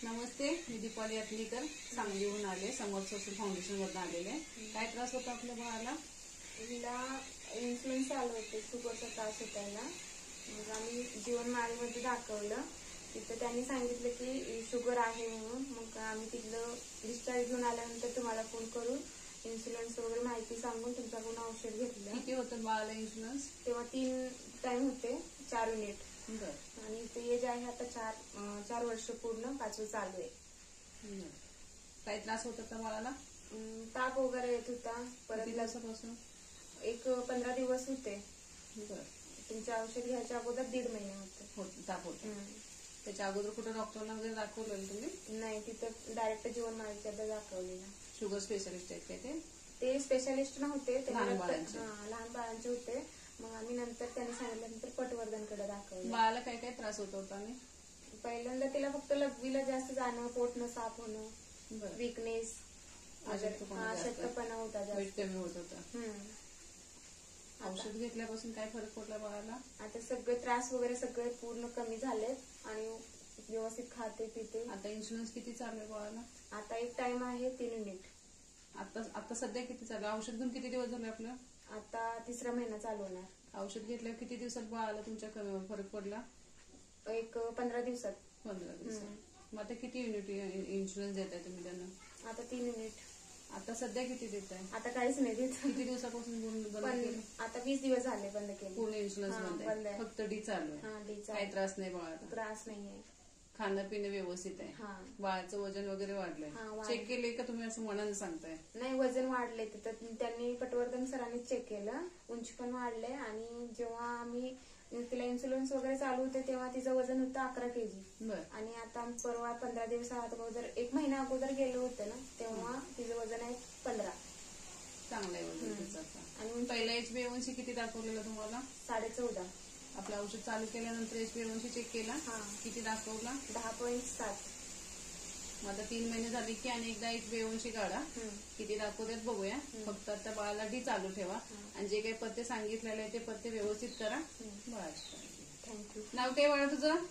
नमस्ते, मी दीपाली अटलीकर सांगलीहून आले. समर्थ social foundation वरून आलेले. काय त्रास होता आपल्या बाळाला? हिला इन्फ्लुएन्झा आलं होते, शुगरचा त्रास होता हिला. मग आम्ही जीवनमाळीमध्ये दाखवलं. तिथं त्यांनी सांगितलं की शुगर आहे म्हणून. मग आम्ही तिथलं डिस्चार्ज घेऊन आल्यानंतर तुम्हाला फोन करून इन्शुरन्स वगैरे माहिती सांगून तुमच्याकडून औषध घेतलं. किती होतं बाळाला इन्शुरन्स? तेव्हा 3 टाइम होते, 4 युनिट. आणि ते एज आहे आता 4 वर्ष पूर्ण, 5वं चालू आहे. काय त्रास होता का बाळाला? ताप वगैरे येत होता. परत दिवसापासून एक 15 दिवस होते. तुमचे औषध घ्यायच्या अगोदर 1.5 महिने होते. ताप होता. त्याच्या अगोदर कुठे डॉक्टरला वगैरे दाखवलं तुम्ही? नाही, तिथं डायरेक्ट जीवनमाळीच्या दाखवलेला. शुगर स्पेशलिस्ट आहेत काय ते स्पेशालिस्ट नव्हते, ते लहान बाळांचे होते. मग आम्ही नंतर त्यांनी सांगितल्यानंतर पटवर्धनकडे दाखवलं. बाळाला काय काय त्रास होत होता? पहिल्यांदा तिला फक्त लघवीला जास्त जाणं, पोटनं साफ होणं, विकनेस, अशक्तपणा होता, वेट कमी होत होता. औषध घेतल्यापासून काय फरक पडला बाळाला? आता सगळे त्रास वगैरे सगळे पूर्ण कमी झालेत आणि व्यवस्थित खाते पिते. आता इन्शुरन्स किती चालू आहे बाळाला? आता एक टाइम आहे 3 युनिट. आता सध्या किती चालू? औषध घेऊन किती दिवस झाले आपलं? आता 3रा महिना चालू होणार. औषध घेतल्यावर किती दिवसात बाळाला तुमच्या फरक पडला? एक 15 दिवसात. 15 दिवसात. मग आता किती युनिट इन्शुरन्स देताय तुम्ही त्यांना? आता 3 युनिट. आता सध्या किती देताय? आता काहीच नाही देत. किती दिवसापासून बंद केलं? आता 20 दिवस झाले बंद केलं. पूर्ण इन्शुरन्स बंद आहे, फक्त डी चालू आहे. काही त्रास नाही बाळाला? त्रास नाहीये. खाणं पिणं व्यवस्थित आहे? बाळाचं वजन वगैरे वाढलंय? चेक केले का तुम्ही असं मनानं सांगताय? नाही, वजन वाढलंय. तिथं त्यांनी पटवर्धन सरांनी चेक केलं, उंची पण वाढलंय. आणि जेव्हा आम्ही तिला इन्शुरन्स वगैरे चालू होते तेव्हा तिचं वजन होतं 11 kg. आणि आता परवा 15 दिवस अगोदर, 1 महिना अगोदर गेलो होतं ना, तेव्हा तिचं वजन आहे 15. चांगलं आहे वजन तिचं. आणि पहिला HbA1c किती दाखवलेलं तुम्हाला? 14.5. आपलं औषध चालू केल्यानंतर HbA1c चेक केला, किती दाखवला? 10.7. मग आता 3 महिने झाले की आणि एकदा HbA1c काढा, किती दाखवतात बघूया. फक्त आता बाळाला डी चालू ठेवा आणि जे काही पथ्य सांगितलेले आहे ते पथ्य व्यवस्थित करा. बाळाची थँक्यू. नाव काय बाळा तुझं?